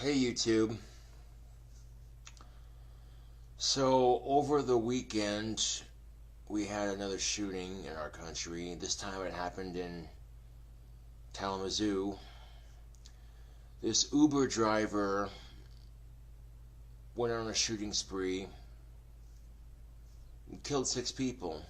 Hey YouTube. So over the weekend we had another shooting in our country. This time it happened in Kalamazoo. This Uber driver went on a shooting spree and killed 6 people.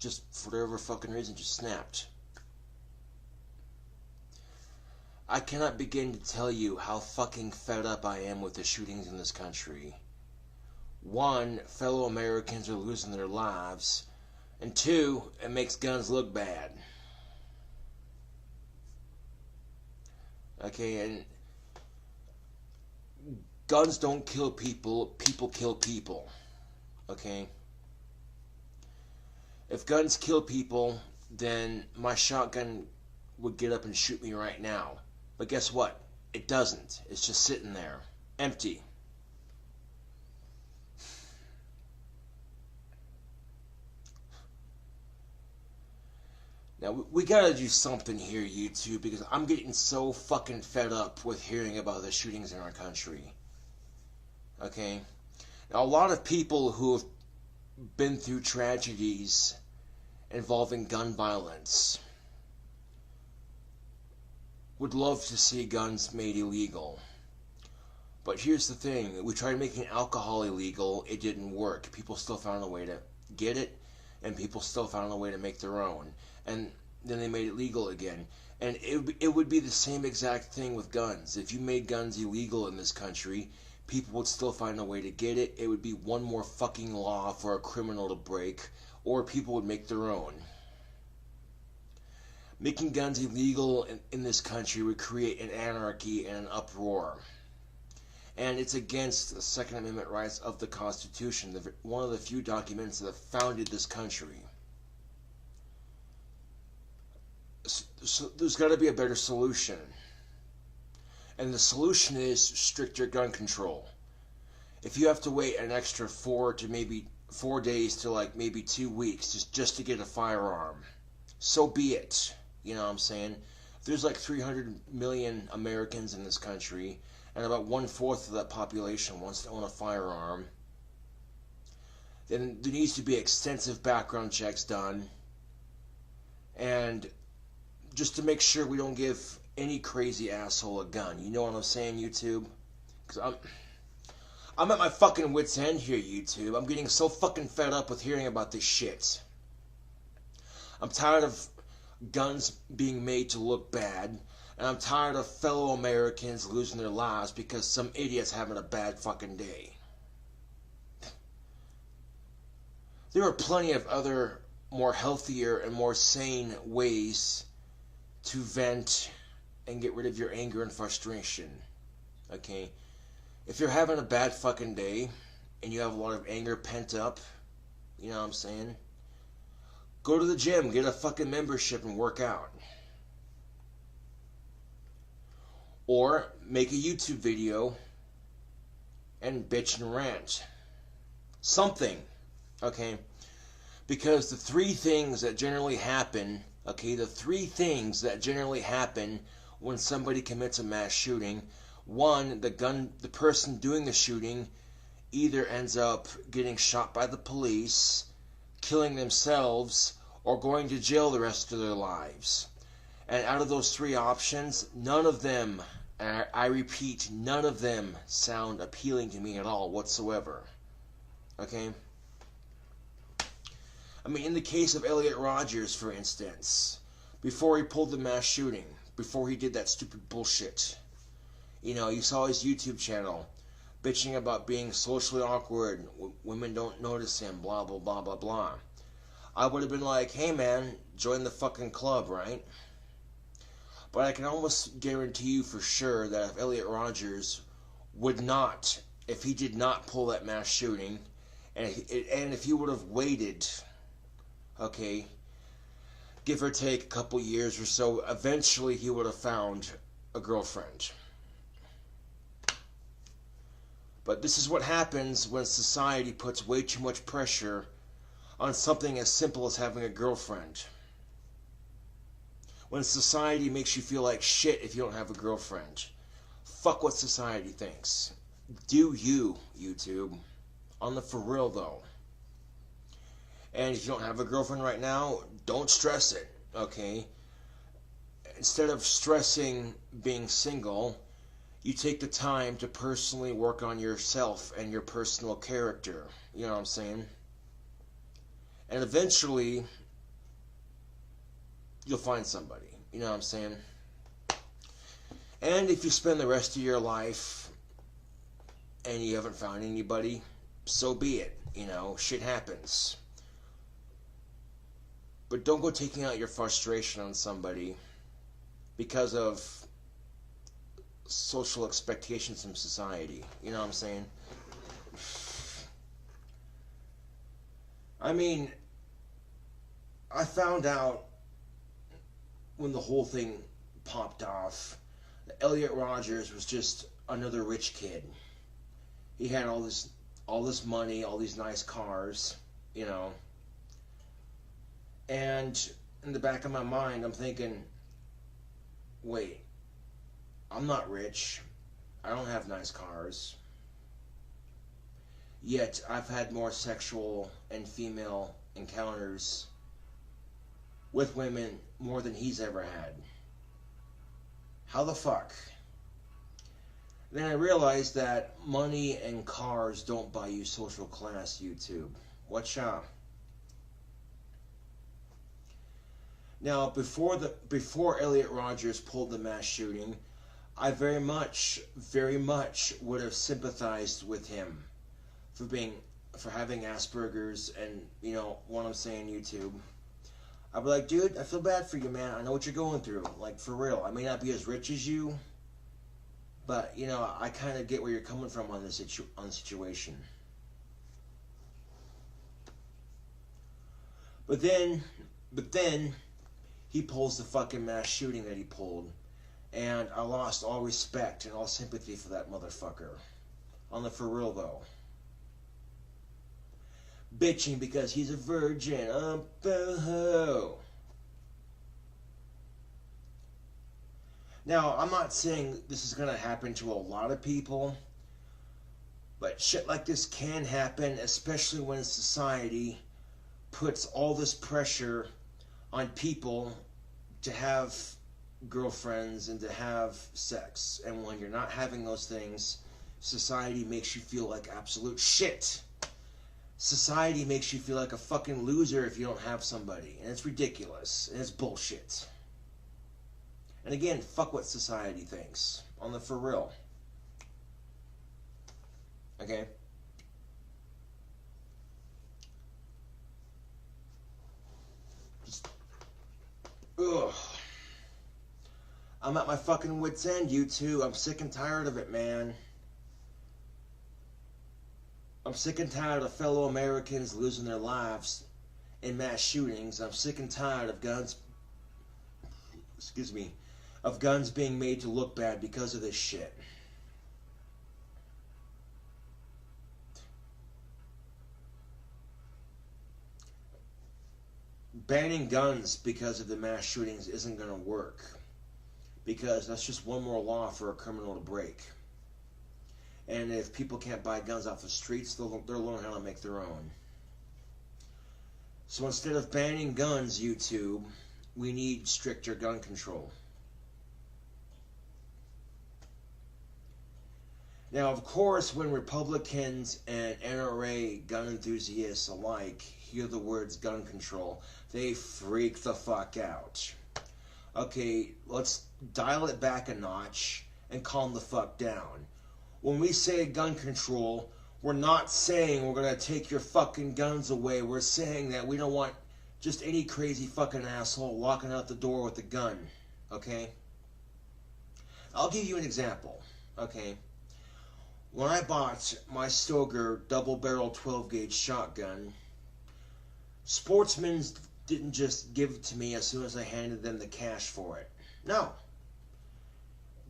Just for whatever fucking reason, just snapped. I cannot begin to tell you how fucking fed up I am with the shootings in this country. 1, fellow Americans are losing their lives. And 2, it makes guns look bad. Okay, and guns don't kill people, people kill people. Okay? If guns kill people, then my shotgun would get up and shoot me right now. But guess what? It doesn't. It's just sitting there, empty. Now, we gotta do something here, YouTube, because I'm getting so fucking fed up with hearing about the shootings in our country. Okay? Now, a lot of people who have been through tragedies involving gun violence would love to see guns made illegal. But here's the thing. We tried making alcohol illegal. It didn't work. People still found a way to get it, and people still found a way to make their own. And then they made it legal again. And it would be the same exact thing with guns. If you made guns illegal in this country, people would still find a way to get it. It would be one more fucking law for a criminal to break, or people would make their own. Making guns illegal in this country would create an anarchy and an uproar. And it's against the Second Amendment rights of the Constitution, one of the few documents that founded this country. So there's got to be a better solution. And the solution is stricter gun control. If you have to wait an extra 4 days to like maybe 2 weeks just to get a firearm, so be it. You know what I'm saying? There's like 300 million Americans in this country, and about 1/4 of that population wants to own a firearm. Then there needs to be extensive background checks done, and just to make sure we don't give any crazy asshole a gun. You know what I'm saying, YouTube? Because I'm at my fucking wit's end here, YouTube. I'm getting so fucking fed up with hearing about this shit. I'm tired of guns being made to look bad, and I'm tired of fellow Americans losing their lives because some idiot's having a bad fucking day. There are plenty of other more healthier and more sane ways to vent and get rid of your anger and frustration. Okay? If you're having a bad fucking day and you have a lot of anger pent up, you know what I'm saying? Go to the gym, get a fucking membership and work out. Or make a YouTube video and bitch and rant. Something. Okay? Because the 3 things that generally happen, the 3 things that generally happen when somebody commits a mass shooting: 1, the person doing the shooting either ends up getting shot by the police, killing themselves, or going to jail the rest of their lives. And out of those 3 options, none of them, I repeat, none of them sound appealing to me at all whatsoever. Okay? I mean, in the case of Elliot Rodgers, for instance, before he pulled the mass shooting, before he did that stupid bullshit, you know, you saw his YouTube channel bitching about being socially awkward, women don't notice him, blah, blah, blah, blah, blah. I would have been like, hey man, join the fucking club, right? But I can almost guarantee you for sure that if Elliot Rodgers would not, if he did not pull that mass shooting, and if he would have waited, okay, give or take a couple years or so, eventually he would have found a girlfriend. But this is what happens when society puts way too much pressure on something as simple as having a girlfriend. When society makes you feel like shit if you don't have a girlfriend. Fuck what society thinks. Do you, YouTube. On the for real, though. And if you don't have a girlfriend right now, don't stress it, okay? Instead of stressing being single, you take the time to personally work on yourself and your personal character. You know what I'm saying? And eventually, you'll find somebody. You know what I'm saying? And if you spend the rest of your life and you haven't found anybody, so be it. You know, shit happens. But don't go taking out your frustration on somebody because of social expectations from society. You know what I'm saying? I mean, I found out when the whole thing popped off that Elliot Rogers was just another rich kid. He had all this money, all these nice cars, you know. And in the back of my mind, I'm thinking, wait, I'm not rich. I don't have nice cars. Yet I've had more sexual and female encounters with women more than he's ever had. How the fuck? Then I realized that money and cars don't buy you social class, YouTube. Watch out. Now, before Elliot Rogers pulled the mass shooting, I very much would have sympathized with him for having Asperger's and, you know, what I'm saying, YouTube. I'd be like, dude, I feel bad for you, man. I know what you're going through. Like, for real. I may not be as rich as you, but, you know, I kind of get where you're coming from on the situation. But then, he pulls the fucking mass shooting that he pulled, and I lost all respect and all sympathy for that motherfucker. On the for real, though. Bitching because he's a virgin. Boo-hoo. Now, I'm not saying this is going to happen to a lot of people, but shit like this can happen, especially when society puts all this pressure on people to have girlfriends and to have sex. And when you're not having those things, society makes you feel like absolute shit. Society makes you feel like a fucking loser if you don't have somebody. And it's ridiculous. And it's bullshit. And again, fuck what society thinks. On the for real. Okay? Ugh. I'm at my fucking wit's end, you two. I'm sick and tired of it, man. I'm sick and tired of fellow Americans losing their lives in mass shootings. I'm sick and tired of guns, of guns being made to look bad because of this shit. Banning guns because of the mass shootings isn't going to work, because that's just one more law for a criminal to break. And if people can't buy guns off the streets, they'll learn how to make their own. So instead of banning guns, YouTube, we need stricter gun control. Now, of course, when Republicans and NRA gun enthusiasts alike hear the words gun control, they freak the fuck out. Okay, let's dial it back a notch and calm the fuck down. When we say gun control, we're not saying we're going to take your fucking guns away. We're saying that we don't want just any crazy fucking asshole walking out the door with a gun. Okay? I'll give you an example. Okay? When I bought my Stoeger double-barrel 12-gauge shotgun, Sportsmen didn't just give it to me as soon as I handed them the cash for it. No.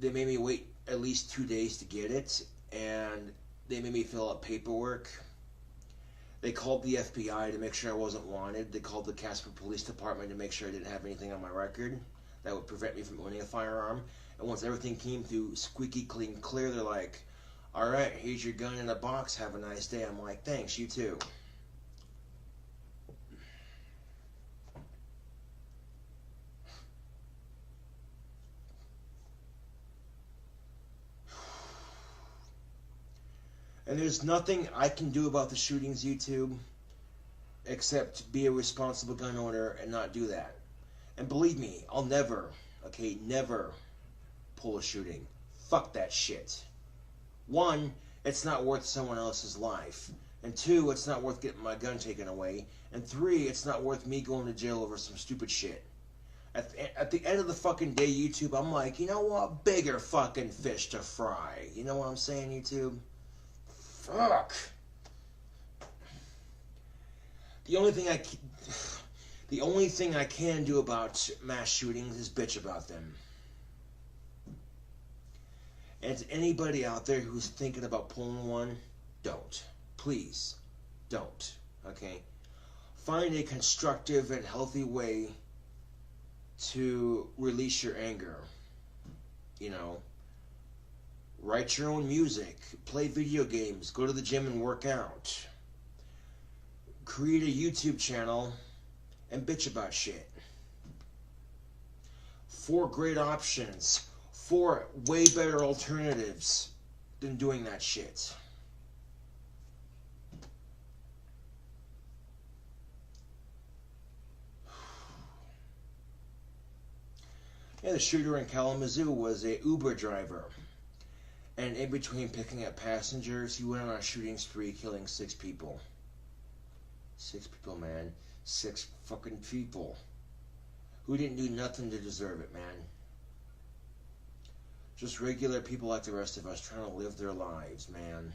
They made me wait at least 2 days to get it, and they made me fill out paperwork. They called the FBI to make sure I wasn't wanted. They called the Casper Police Department to make sure I didn't have anything on my record that would prevent me from owning a firearm. And once everything came through squeaky clean clear, they're like, alright, here's your gun in a box, have a nice day. I'm like, thanks, you too. And there's nothing I can do about the shootings, YouTube, except be a responsible gun owner and not do that. And believe me, I'll never, never pull a shooting. Fuck that shit. One, it's not worth someone else's life. And two, it's not worth getting my gun taken away. And three, it's not worth me going to jail over some stupid shit. At the end of the fucking day, YouTube, I'm like, you know what? Bigger fucking fish to fry. You know what I'm saying, YouTube? Fuck. The only thing I can do about mass shootings is bitch about them. And to anybody out there who's thinking about pulling one, don't. Please, don't. Okay? Find a constructive and healthy way to release your anger. You know, write your own music, play video games, go to the gym and work out. Create a YouTube channel and bitch about shit. 4 great options. 4 way better alternatives than doing that shit. Yeah, the shooter in Kalamazoo was a Uber driver. And in between picking up passengers, he went on a shooting spree, killing 6 people. 6 people, man. 6 fucking people. Who didn't do nothing to deserve it, man. Just regular people like the rest of us trying to live their lives, man.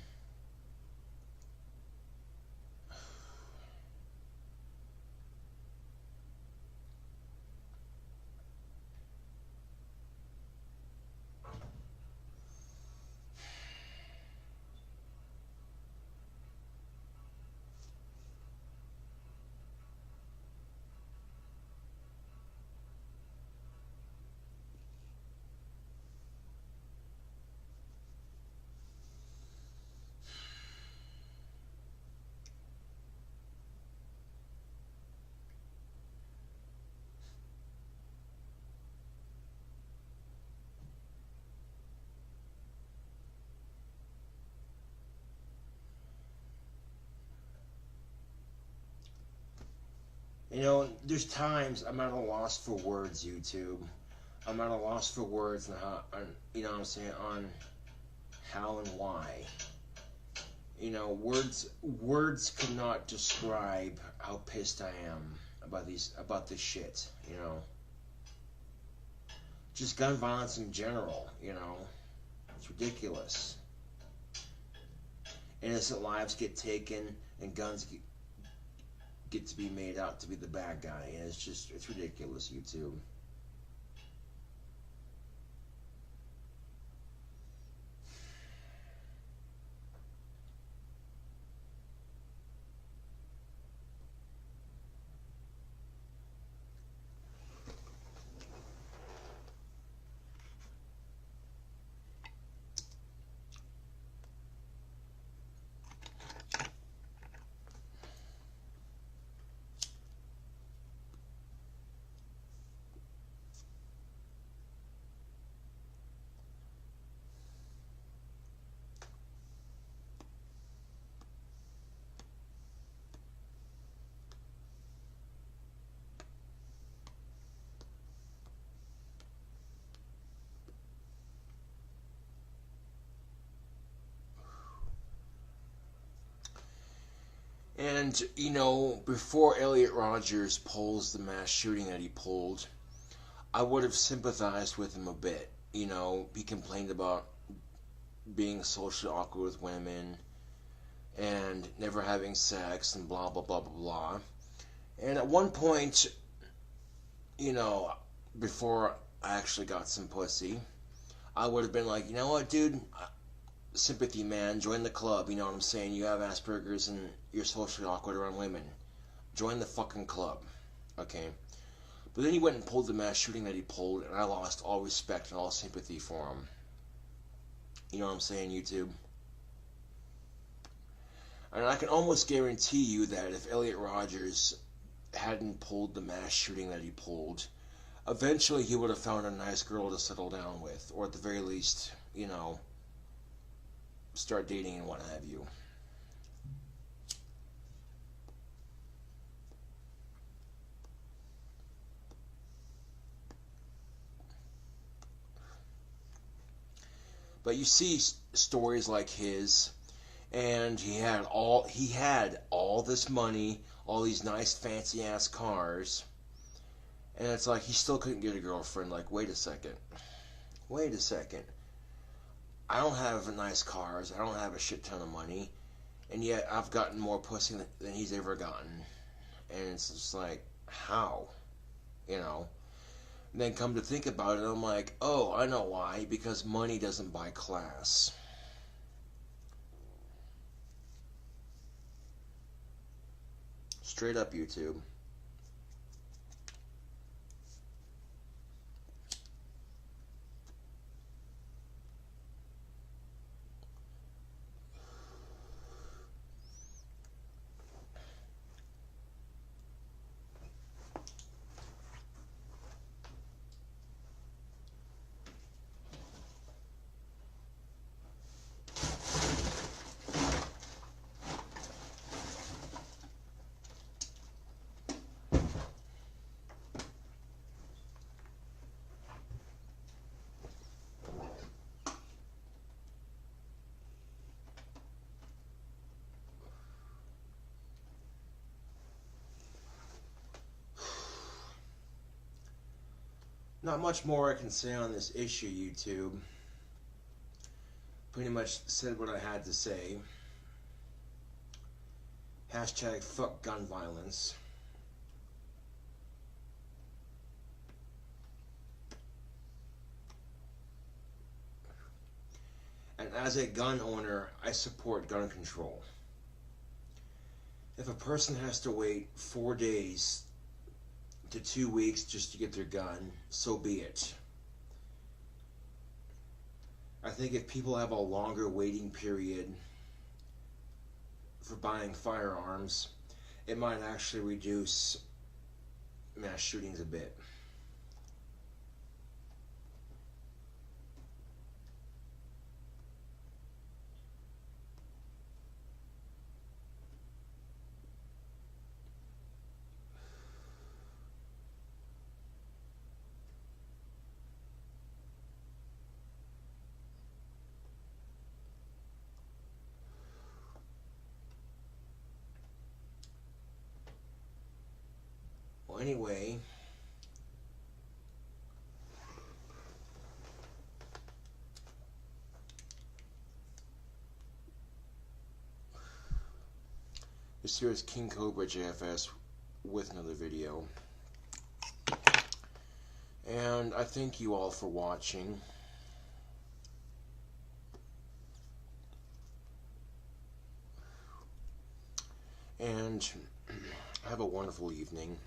You know, there's times I'm at a loss for words, YouTube. I'm at a loss for words and how, you know what I'm saying, on how and why. You know, words cannot describe how pissed I am about this shit, you know. Just gun violence in general, you know. It's ridiculous. Innocent lives get taken and guns get to be made out to be the bad guy, and it's ridiculous, YouTube. And, you know, before Elliot Rodgers pulls the mass shooting that he pulled, I would have sympathized with him a bit. You know, he complained about being socially awkward with women and never having sex and blah, blah, blah, blah, blah. And at one point, you know, before I actually got some pussy, I would have been like, you know what, dude? Sympathy, man. Join the club. You know what I'm saying? You have Asperger's and you're socially awkward around women. Join the fucking club. Okay? But then he went and pulled the mass shooting that he pulled, and I lost all respect and all sympathy for him. You know what I'm saying, YouTube? And I can almost guarantee you that if Elliot Rodgers hadn't pulled the mass shooting that he pulled, eventually he would have found a nice girl to settle down with, or at the very least, you know, start dating and what have you. But you see stories like his, and he had all this money, all these nice fancy ass cars, and it's like he still couldn't get a girlfriend. Like, wait a second. I don't have nice cars. I don't have a shit ton of money, and yet I've gotten more pussy than he's ever gotten. And it's just like, how? You know? And then come to think about it, I'm like, oh, I know why. Because money doesn't buy class. Straight up, YouTube. Not much more I can say on this issue, YouTube. Pretty much said what I had to say. Hashtag fuck gun violence. And as a gun owner, I support gun control. If a person has to wait 4 days to 2 weeks just to get their gun, so be it. I think if people have a longer waiting period for buying firearms, it might actually reduce mass shootings a bit. Well, anyway, this here is KingCobraJFS with another video. And I thank you all for watching. And have a wonderful evening.